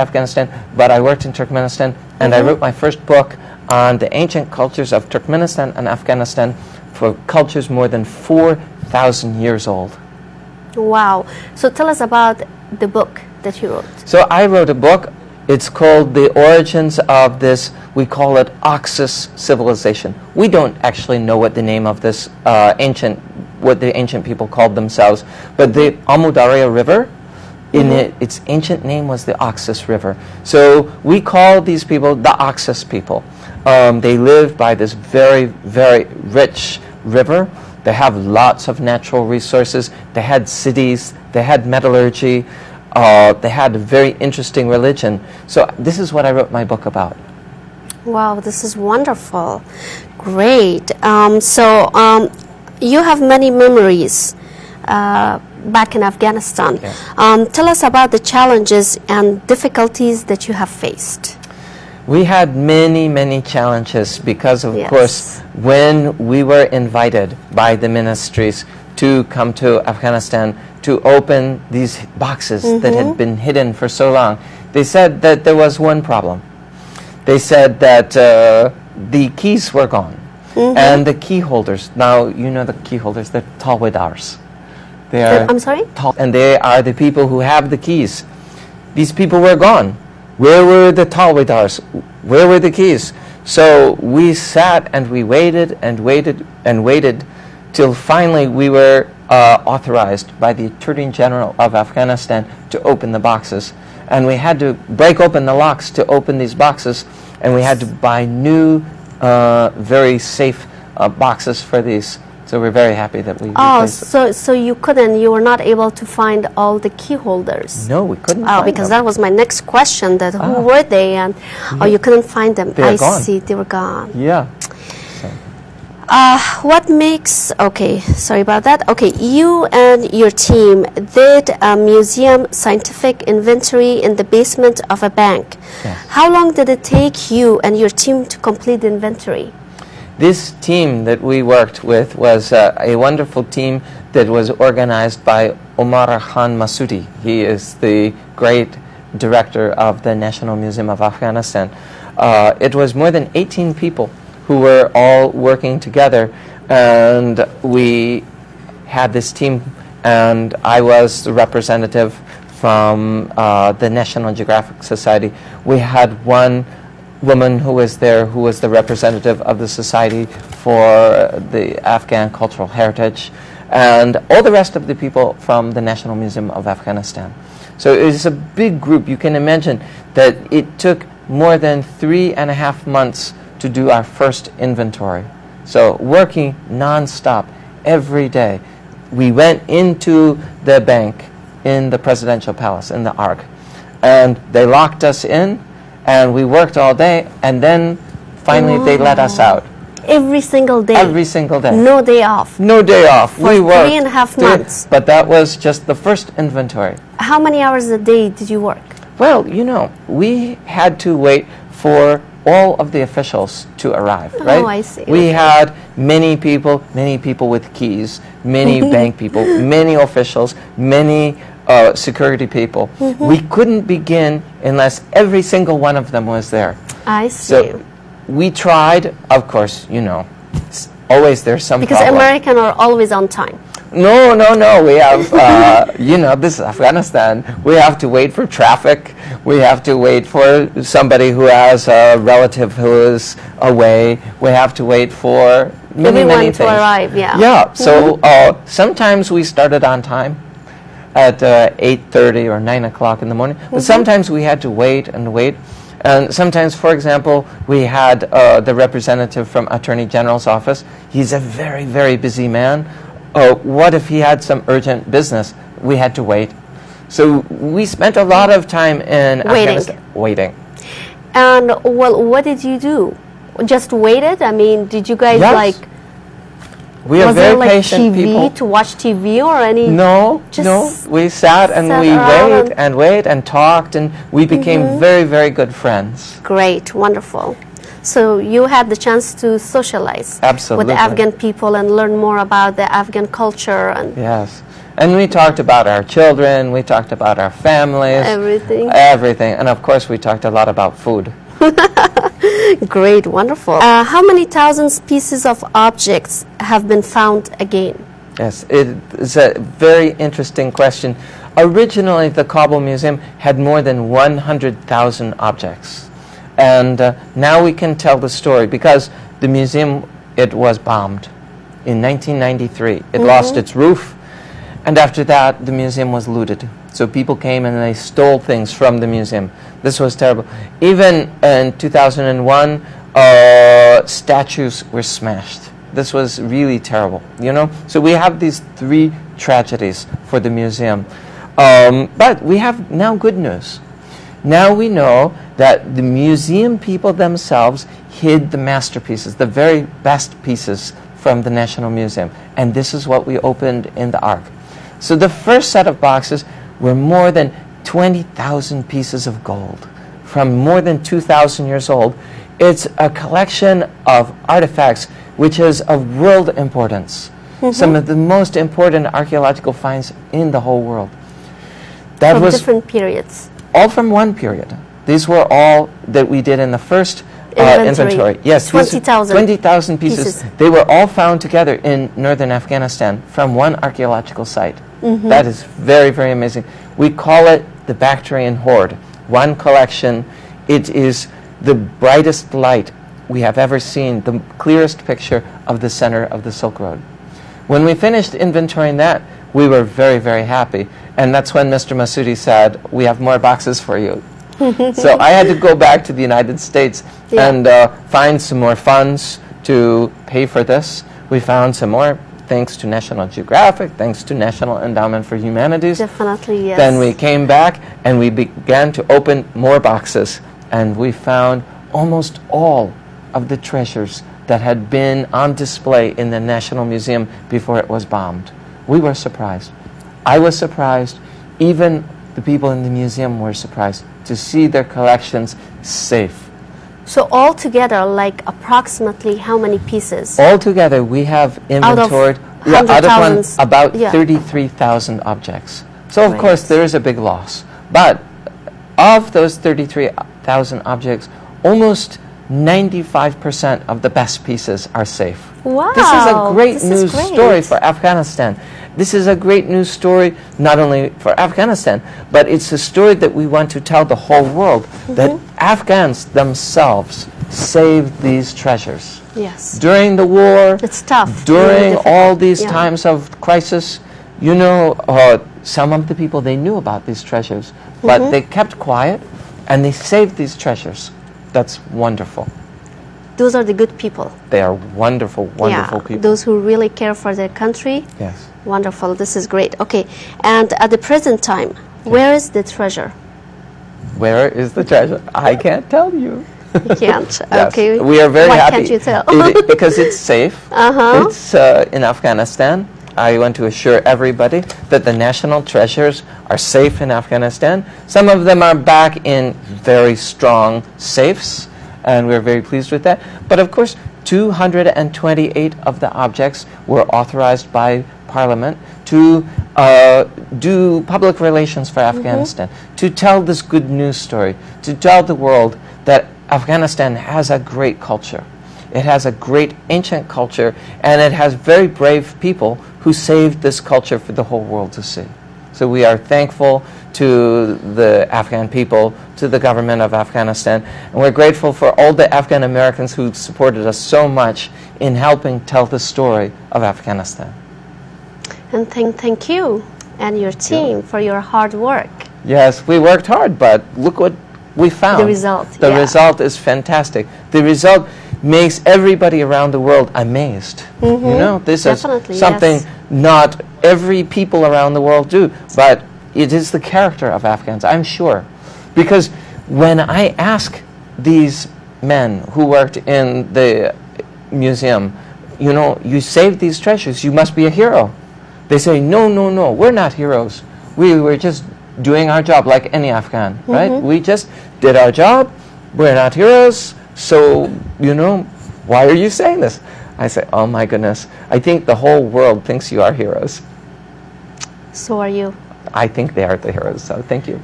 Afghanistan, but I worked in Turkmenistan, and I wrote my first book on the ancient cultures of Turkmenistan and Afghanistan, for cultures more than 4,000 years old. Wow. So tell us about the book that you wrote. So I wrote a book. It's called The Origins of This, we call it Oxus Civilization. We don't actually know what the name of this what the ancient people called themselves, but the Amu Darya River, its ancient name was the Oxus River. So we call these people the Oxus people. They live by this very, very rich river. They have lots of natural resources. They had cities. They had metallurgy. They had a very interesting religion. So this is what I wrote my book about. Wow, this is wonderful. Great. You have many memories back in Afghanistan. Yes. Tell us about the challenges and difficulties that you have faced. We had many, many challenges because, of course, when we were invited by the ministries to come to Afghanistan to open these boxes that had been hidden for so long, they said that there was one problem. They said that the keys were gone. And the key holders, now you know the key holders, they're talwidars. They are I'm sorry? And they are the people who have the keys. These people were gone. Where were the talwidars? Where were the keys? So we sat and we waited and waited and waited till finally we were authorized by the Attorney General of Afghanistan to open the boxes. And we had to break open the locks to open these boxes, and we had to buy new very safe boxes for these. So we're very happy that we replaced it. So you were not able to find all the key holders? No, we couldn't find because them. that was my next question, that who were they, and you couldn't find them. They were gone. See, they were gone. Yeah. What makes, okay, sorry about that. Okay, you and your team did a museum scientific inventory in the basement of a bank. Yes. How long did it take you and your team to complete the inventory? This team that we worked with was a wonderful team that was organized by Omar Khan Masudi. He is the great director of the National Museum of Afghanistan. It was more than 18 people who were all working together, and we had this team, and I was the representative from the National Geographic Society. We had one woman who was there who was the representative of the Society for the Afghan Cultural Heritage, and all the rest of the people from the National Museum of Afghanistan. So it was a big group. You can imagine that it took more than 3.5 months to do our first inventory. So working non-stop every day. We went into the bank in the Presidential Palace, in the Ark, and they locked us in, and we worked all day, and then finally they let us out. Every single day? Every single day. No day off? No day off. For we worked 3.5 months? But that was just the first inventory. How many hours a day did you work? Well, you know, we had to wait for all of the officials to arrive, right? Oh, I see. We had many people with keys, many bank people, many officials, many security people. We couldn't begin unless every single one of them was there. I see. So we tried, of course, you know, always there's some because problem. Americans are always on time. No. We have, you know, this is Afghanistan. We have to wait for traffic. We have to wait for somebody who has a relative who is away. We have to wait for many Everyone things. to arrive, yeah. Yeah, so sometimes we started on time at 8:30 or 9 o'clock in the morning. But sometimes we had to wait and wait. And sometimes, for example, we had the representative from Attorney General's office. He's a very, very busy man. What if he had some urgent business? We had to wait. So we spent a lot of time in Afghanistan waiting. And, well, what did you do? Just waited? I mean, did you guys, like... We are very patient TV, people. to watch TV or any... No. We sat and we wait and talked, and we became very, very good friends. Great, wonderful. So you had the chance to socialize Absolutely. with the Afghan people and learn more about the Afghan culture. And yes. And we talked about our children, we talked about our families. Everything. Everything. And of course, we talked a lot about food. Great, wonderful. How many thousands pieces of objects have been found again? Yes, it is a very interesting question. Originally, the Kabul Museum had more than 100,000 objects. And now we can tell the story because the museum, it was bombed in 1993. It lost its roof. And after that, the museum was looted. So people came and they stole things from the museum. This was terrible. Even in 2001, statues were smashed. This was really terrible, you know? So we have these three tragedies for the museum. But we have now good news. Now we know that the museum people themselves hid the masterpieces, the very best pieces from the National Museum. And this is what we opened in the Ark. So the first set of boxes were more than 20,000 pieces of gold from more than 2,000 years old. It's a collection of artifacts which is of world importance. Some of the most important archaeological finds in the whole world. That From was different periods. all from one period. These were all that we did in the first inventory. Yes, 20,000 20,000 pieces. They were all found together in northern Afghanistan from one archaeological site. That is very, very amazing. We call it the Bactrian Hoard. One collection. It is the brightest light we have ever seen, the clearest picture of the center of the Silk Road. When we finished inventorying that, we were very, very happy. And that's when Mr. Masudi said, we have more boxes for you. So I had to go back to the United States and find some more funds to pay for this. We found some more, thanks to National Geographic, thanks to National Endowment for Humanities. Definitely, yes. Then we came back and we began to open more boxes. And we found almost all of the treasures that had been on display in the National Museum before it was bombed. We were surprised. I was surprised. Even the people in the museum were surprised to see their collections safe. So altogether, like approximately how many pieces? Altogether, we have inventoried about Yeah. 33,000 objects. So, of Right. course, there is a big loss. But of those 33,000 objects, almost 95% of the best pieces are safe. Wow. This is a great this is news great. story for Afghanistan. This is a great news story not only for Afghanistan, but it's a story that we want to tell the whole world, that Afghans themselves saved these treasures. Yes. During the war, It's tough. during Really all difficult. these Yeah. times of crisis, you know, some of the people, they knew about these treasures, but they kept quiet and they saved these treasures. That's wonderful. Those are the good people. They are wonderful, wonderful Yeah, people. those who really care for their country. Yes. Wonderful. This is great. Okay. And at the present time, where is the treasure? Where is the treasure? I can't tell you. You can't. Yes. Okay. We are very Why happy. can't you tell? Because it's safe. It's in Afghanistan. I want to assure everybody that the national treasures are safe in Afghanistan. Some of them are back in very strong safes, and we're very pleased with that. But of course, 228 of the objects were authorized by Parliament to do public relations for Afghanistan, to tell this good news story, to tell the world that Afghanistan has a great culture. It has a great ancient culture, and it has very brave people who saved this culture for the whole world to see. So we are thankful to the Afghan people, to the government of Afghanistan, and we're grateful for all the Afghan Americans who supported us so much in helping tell the story of Afghanistan. And thank you and your team for your hard work. Yes, we worked hard, but look what we found. The result, The yeah. result is fantastic. The result makes everybody around the world amazed. You know, this Definitely, is something yes. not every people around the world do, but it is the character of Afghans, I'm sure. Because when I ask these men who worked in the museum, you know, you saved these treasures, you must be a hero. They say, no, no, no, we're not heroes. We were just doing our job like any Afghan, right? We just did our job. We're not heroes. So, you know, why are you saying this? I say, oh my goodness, I think the whole world thinks you are heroes. So are you. I think they are the heroes, so thank you.